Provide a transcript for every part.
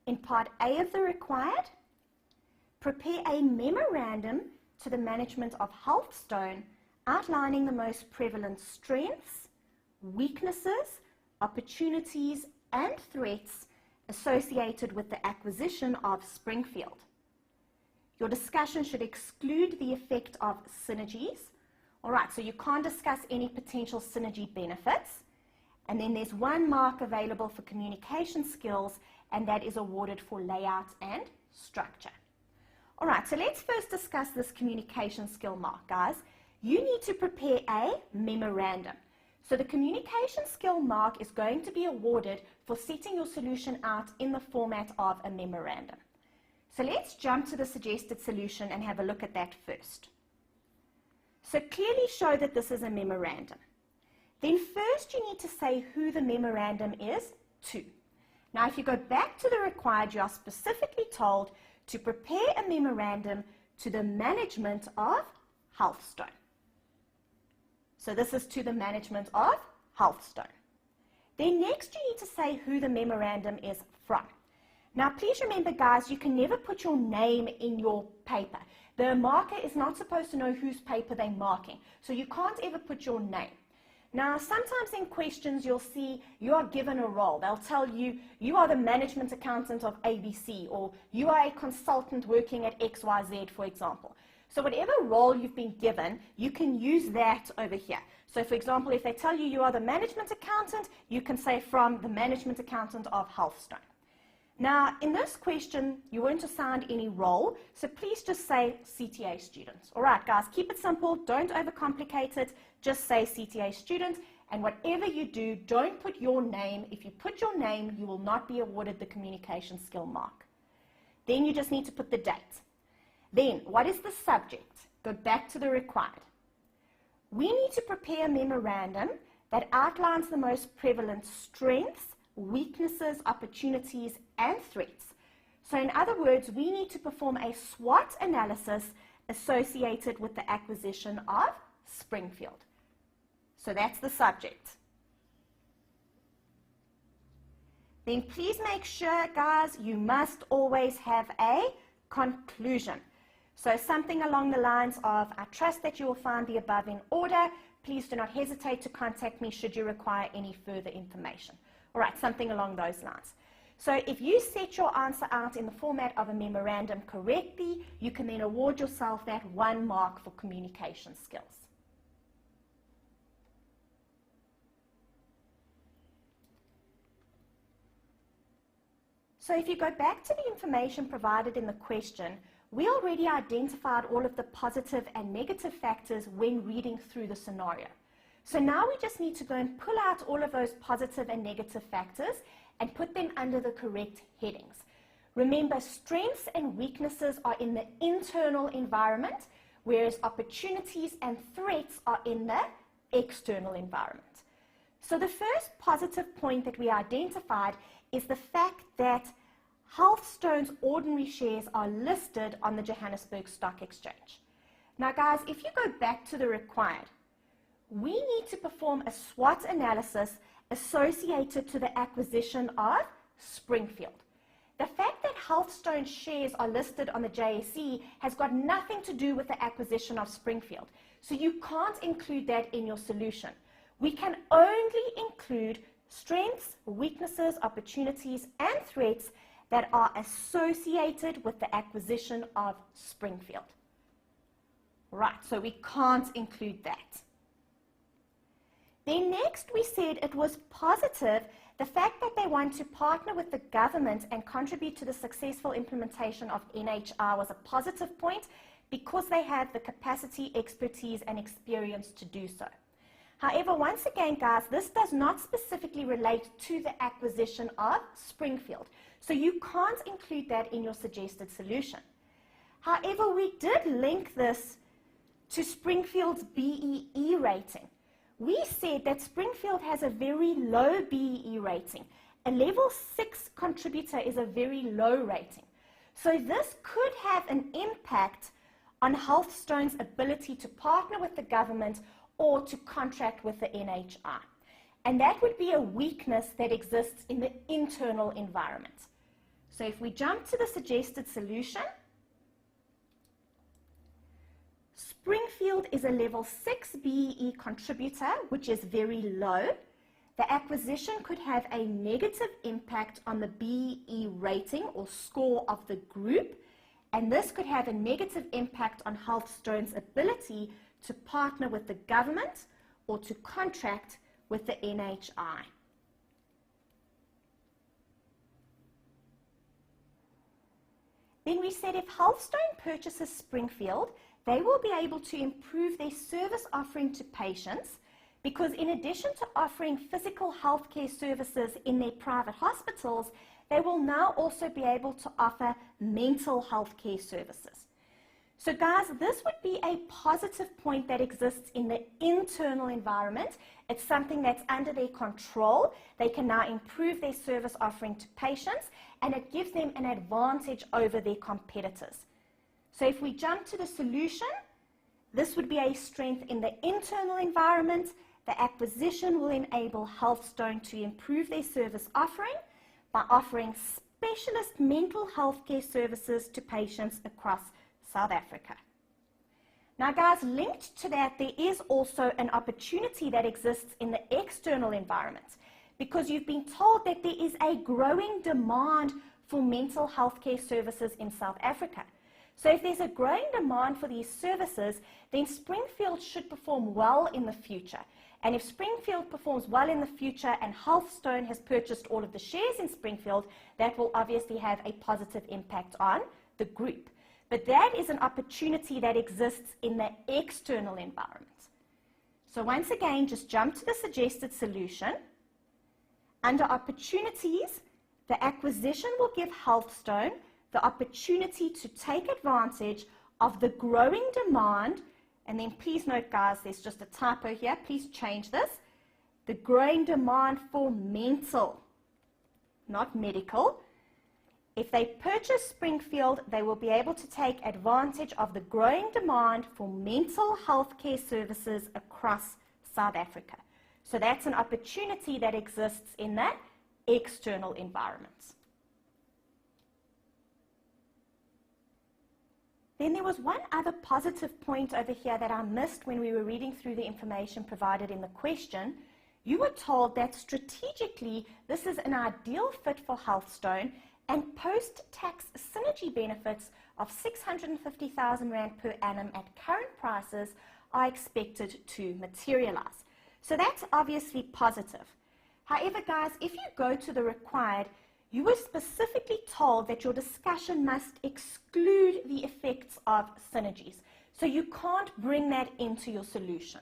In Part A of the required, prepare a memorandum to the management of Healthstone outlining the most prevalent strengths, weaknesses, opportunities, and threats associated with the acquisition of Springfield. Your discussion should exclude the effect of synergies. All right, so you can't discuss any potential synergy benefits. And then there's 1 mark available for communication skills, and that is awarded for layout and structure. All right, so let's first discuss this communication skill mark, guys. You need to prepare a memorandum. So the communication skill mark is going to be awarded for setting your solution out in the format of a memorandum. So let's jump to the suggested solution and have a look at that first. So clearly show that this is a memorandum. Then first you need to say who the memorandum is to. Now if you go back to the required, you are specifically told to prepare a memorandum to the management of Healthstone. So this is to the management of Healthstone. Then next you need to say who the memorandum is from. Now please remember, guys, you can never put your name in your paper. The marker is not supposed to know whose paper they're marking, so you can't ever put your name. Now sometimes in questions you'll see you are given a role. They'll tell you, you are the management accountant of ABC, or you are a consultant working at XYZ, for example. So whatever role you've been given, you can use that over here. So for example, if they tell you you are the management accountant, you can say from the management accountant of Healthstone. Now, in this question, you weren't assigned any role, so please just say CTA student. All right, guys, keep it simple. Don't overcomplicate it. Just say CTA student, and whatever you do, don't put your name. If you put your name, you will not be awarded the communication skill mark. Then you just need to put the date. Then, what is the subject? Go back to the required. We need to prepare a memorandum that outlines the most prevalent strengths, weaknesses, opportunities, and threats. So in other words, we need to perform a SWOT analysis associated with the acquisition of Springfield. So that's the subject. Then please make sure, guys, you must always have a conclusion. So something along the lines of, I trust that you will find the above in order. Please do not hesitate to contact me should you require any further information. All right, something along those lines. So if you set your answer out in the format of a memorandum correctly, you can then award yourself that 1 mark for communication skills. So if you go back to the information provided in the question, we already identified all of the positive and negative factors when reading through the scenario. So now we just need to go and pull out all of those positive and negative factors and put them under the correct headings. Remember, strengths and weaknesses are in the internal environment, whereas opportunities and threats are in the external environment. So the first positive point that we identified is the fact that Healthstone's ordinary shares are listed on the Johannesburg Stock Exchange. Now guys, if you go back to the required, we need to perform a SWOT analysis associated to the acquisition of Springfield. The fact that Healthstone shares are listed on the JSE has got nothing to do with the acquisition of Springfield. So you can't include that in your solution. We can only include strengths, weaknesses, opportunities, and threats that are associated with the acquisition of Springfield. Right, so we can't include that. Then next we said it was positive, the fact that they want to partner with the government and contribute to the successful implementation of NHR was a positive point because they have the capacity, expertise, and experience to do so. However, once again, guys, this does not specifically relate to the acquisition of Springfield, so you can't include that in your suggested solution. However, we did link this to Springfield's BEE rating. We said that Springfield has a very low BEE rating. A level 6 contributor is a very low rating. So this could have an impact on Healthstone's ability to partner with the government or to contract with the NHR. And that would be a weakness that exists in the internal environment. So if we jump to the suggested solution, Springfield is a level 6 BEE contributor, which is very low. The acquisition could have a negative impact on the BEE rating or score of the group, and this could have a negative impact on Healthstone's ability to partner with the government or to contract with the NHI. Then we said if Healthstone purchases Springfield, they will be able to improve their service offering to patients, because in addition to offering physical healthcare services in their private hospitals, they will now also be able to offer mental health care services. So guys, this would be a positive point that exists in the internal environment. It's something that's under their control. They can now improve their service offering to patients, and it gives them an advantage over their competitors. So if we jump to the solution, this would be a strength in the internal environment. The acquisition will enable Healthstone to improve their service offering by offering specialist mental health care services to patients across South Africa. Now guys, linked to that, there is also an opportunity that exists in the external environment, because you've been told that there is a growing demand for mental health care services in South Africa. So if there's a growing demand for these services, then Springfield should perform well in the future. And if Springfield performs well in the future and Healthstone has purchased all of the shares in Springfield, that will obviously have a positive impact on the group. But that is an opportunity that exists in the external environment. So once again, just jump to the suggested solution. Under opportunities, the acquisition will give Healthstone the opportunity to take advantage of the growing demand. And then please note, guys, there's just a typo here. Please change this. The growing demand for mental, not medical. If they purchase Springfield, they will be able to take advantage of the growing demand for mental health care services across South Africa. So that's an opportunity that exists in that external environment. Then there was one other positive point over here that I missed when we were reading through the information provided in the question. You were told that strategically this is an ideal fit for Healthstone, and post-tax synergy benefits of 650,000 Rand per annum at current prices are expected to materialize. So that's obviously positive. However, guys, if you go to the required, you were specifically told that your discussion must exclude the effects of synergies. So you can't bring that into your solution.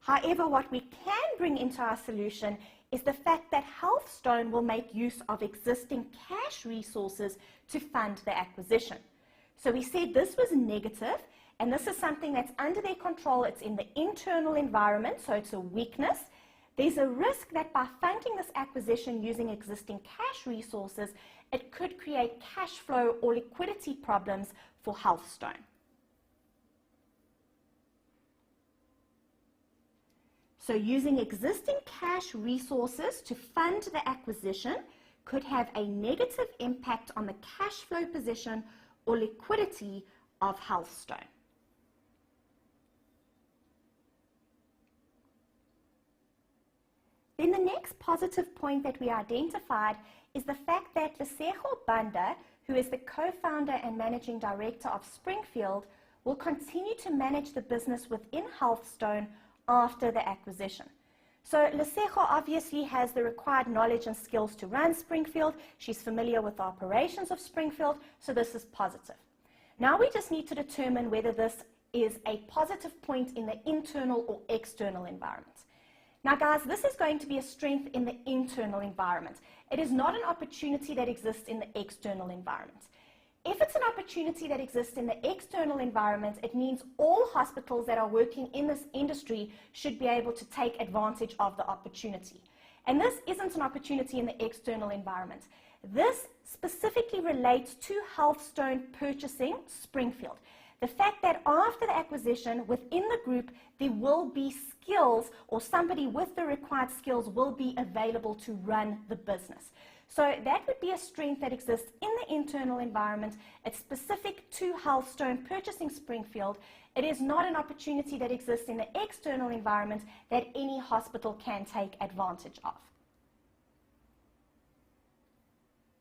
However, what we can bring into our solution is the fact that Healthstone will make use of existing cash resources to fund the acquisition. So we said this was negative, and this is something that's under their control. It's in the internal environment, so it's a weakness. There's a risk that by funding this acquisition using existing cash resources, it could create cash flow or liquidity problems for Healthstone. So using existing cash resources to fund the acquisition could have a negative impact on the cash flow position or liquidity of Healthstone. Then the next positive point that we identified is the fact that Lesego Banda, who is the co-founder and managing director of Springfield, will continue to manage the business within Healthstone after the acquisition. So Lesego obviously has the required knowledge and skills to run Springfield. She's familiar with the operations of Springfield, so this is positive. Now we just need to determine whether this is a positive point in the internal or external environment. Now guys, this is going to be a strength in the internal environment. It is not an opportunity that exists in the external environment. If it's an opportunity that exists in the external environment, it means all hospitals that are working in this industry should be able to take advantage of the opportunity. And this isn't an opportunity in the external environment. This specifically relates to Healthstone purchasing Springfield. The fact that after the acquisition, within the group, there will be skills, or somebody with the required skills will be available to run the business. So that would be a strength that exists in the internal environment. It's specific to Healthstone purchasing Springfield. It is not an opportunity that exists in the external environment that any hospital can take advantage of.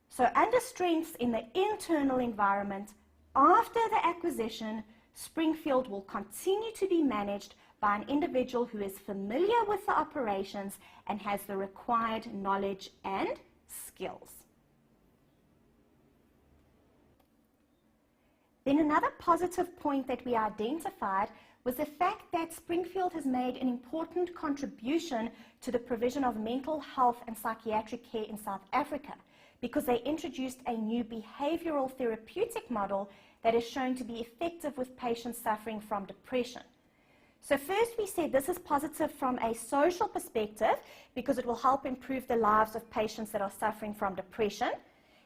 So under strengths in the internal environment, after the acquisition, Springfield will continue to be managed by an individual who is familiar with the operations and has the required knowledge and skills. Then another positive point that we identified was the fact that Springfield has made an important contribution to the provision of mental health and psychiatric care in South Africa, because they introduced a new behavioral therapeutic model that is shown to be effective with patients suffering from depression. So first we said this is positive from a social perspective because it will help improve the lives of patients that are suffering from depression.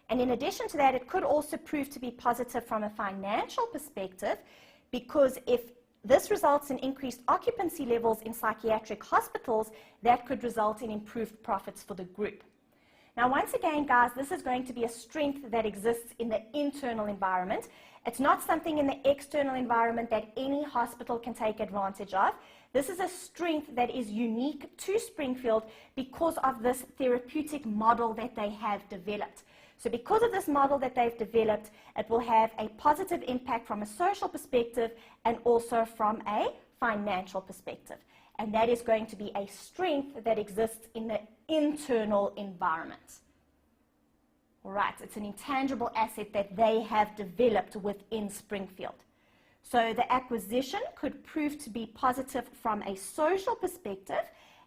And in addition to that, it could also prove to be positive from a financial perspective, because if this results in increased occupancy levels in psychiatric hospitals, that could result in improved profits for the group. Now, once again, guys, this is going to be a strength that exists in the internal environment. It's not something in the external environment that any hospital can take advantage of. This is a strength that is unique to Springfield because of this therapeutic model that they have developed. So because of this model that they've developed, it will have a positive impact from a social perspective and also from a financial perspective. And that is going to be a strength that exists in the internal environment. All right, it's an intangible asset that they have developed within Springfield. So the acquisition could prove to be positive from a social perspective,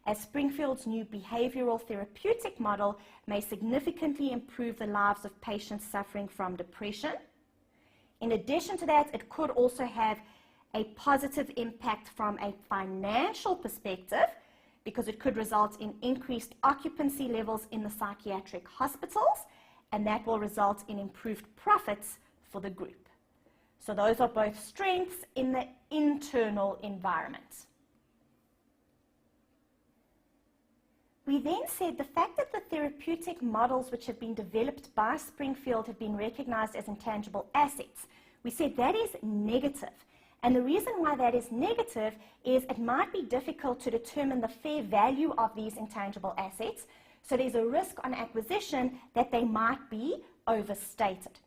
as Springfield's new behavioral therapeutic model may significantly improve the lives of patients suffering from depression. In addition to that, it could also have a positive impact from a financial perspective, because it could result in increased occupancy levels in the psychiatric hospitals, and that will result in improved profits for the group. So those are both strengths in the internal environment. We then said the fact that the therapeutic models which have been developed by Springfield have been recognized as intangible assets. We said that is negative. And the reason why that is negative is it might be difficult to determine the fair value of these intangible assets. So there's a risk on acquisition that they might be overstated.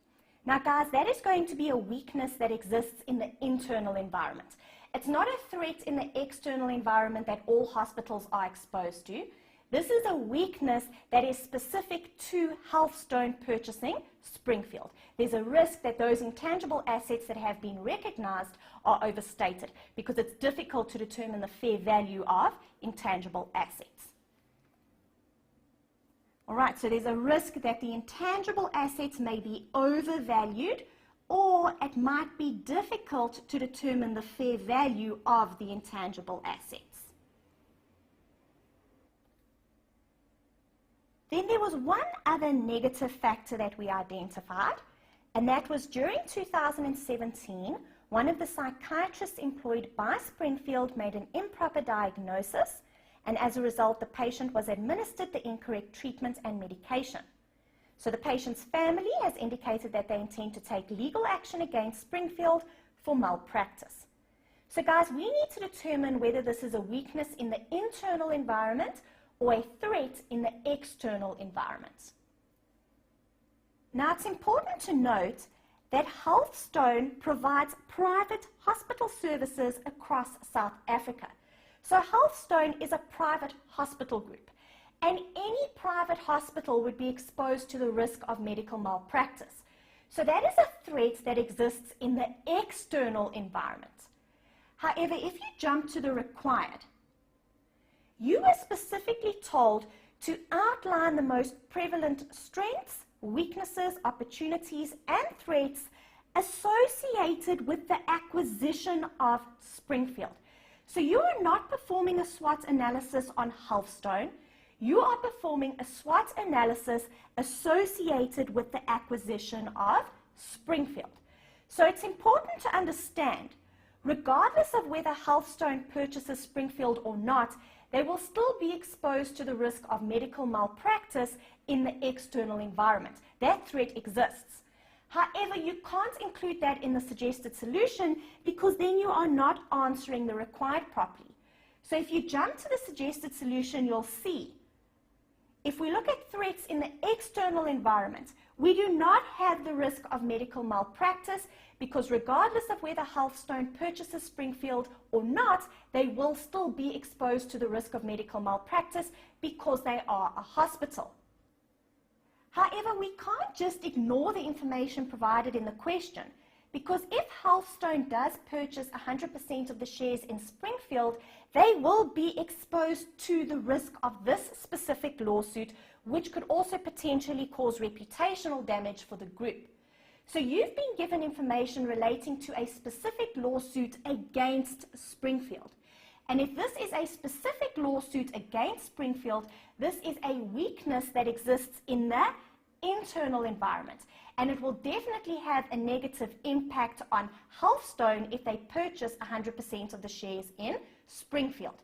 Now, guys, that is going to be a weakness that exists in the internal environment. It's not a threat in the external environment that all hospitals are exposed to. This is a weakness that is specific to Healthstone purchasing Springfield. There's a risk that those intangible assets that have been recognized are overstated because it's difficult to determine the fair value of intangible assets. All right, so there's a risk that the intangible assets may be overvalued, or it might be difficult to determine the fair value of the intangible assets. Then there was one other negative factor that we identified, and that was during 2017, one of the psychiatrists employed by Springfield made an improper diagnosis, and as a result, the patient was administered the incorrect treatment and medication. So the patient's family has indicated that they intend to take legal action against Springfield for malpractice. So guys, we need to determine whether this is a weakness in the internal environment or a threat in the external environment. Now, it's important to note that Healthstone provides private hospital services across South Africa. So Healthstone is a private hospital group, and any private hospital would be exposed to the risk of medical malpractice. So that is a threat that exists in the external environment. However, if you jump to the required, you were specifically told to outline the most prevalent strengths, weaknesses, opportunities, and threats associated with the acquisition of Springfield. So you are not performing a SWOT analysis on Healthstone. You are performing a SWOT analysis associated with the acquisition of Springfield. So it's important to understand, Regardless of whether Healthstone purchases Springfield or not, they will still be exposed to the risk of medical malpractice in the external environment. That threat exists. However, you can't include that in the suggested solution because then you are not answering the required properly. So if you jump to the suggested solution, you'll see, if we look at threats in the external environment, we do not have the risk of medical malpractice because regardless of whether Healthstone purchases Springfield or not, they will still be exposed to the risk of medical malpractice because they are a hospital. However, we can't just ignore the information provided in the question because if Healthstone does purchase 100% of the shares in Springfield, they will be exposed to the risk of this specific lawsuit, which could also potentially cause reputational damage for the group. So you've been given information relating to a specific lawsuit against Springfield. And if this is a specific lawsuit against Springfield, this is a weakness that exists in the internal environment. And it will definitely have a negative impact on Healthstone if they purchase 100% of the shares in Springfield.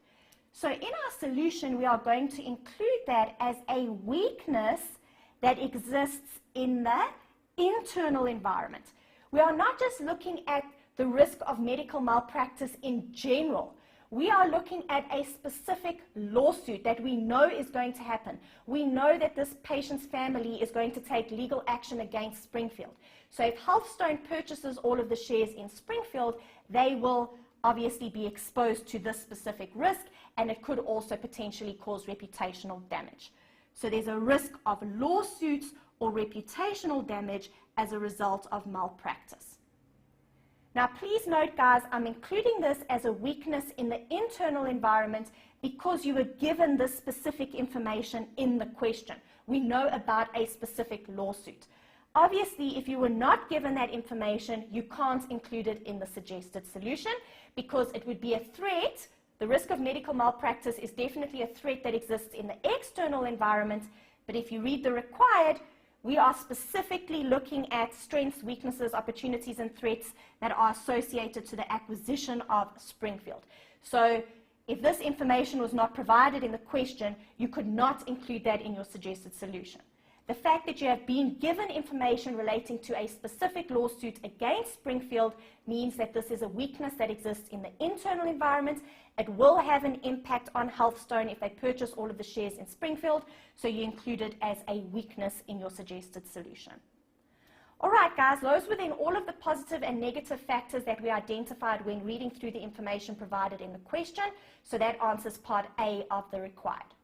So in our solution, we are going to include that as a weakness that exists in the internal environment. We are not just looking at the risk of medical malpractice in general. We are looking at a specific lawsuit that we know is going to happen. We know that this patient's family is going to take legal action against Springfield. So if Healthstone purchases all of the shares in Springfield, they will obviously be exposed to this specific risk, and it could also potentially cause reputational damage. So there's a risk of lawsuits or reputational damage as a result of malpractice. Now, please note, guys, I'm including this as a weakness in the internal environment because you were given this specific information in the question. We know about a specific lawsuit. Obviously, if you were not given that information, you can't include it in the suggested solution because it would be a threat. The risk of medical malpractice is definitely a threat that exists in the external environment, but if you read the required, we are specifically looking at strengths, weaknesses, opportunities, and threats that are associated to the acquisition of Springfield. So if this information was not provided in the question, you could not include that in your suggested solution. The fact that you have been given information relating to a specific lawsuit against Springfield means that this is a weakness that exists in the internal environment. It will have an impact on Healthstone if they purchase all of the shares in Springfield, so you include it as a weakness in your suggested solution. All right, guys, those were then all of the positive and negative factors that we identified when reading through the information provided in the question, so that answers part A of the required.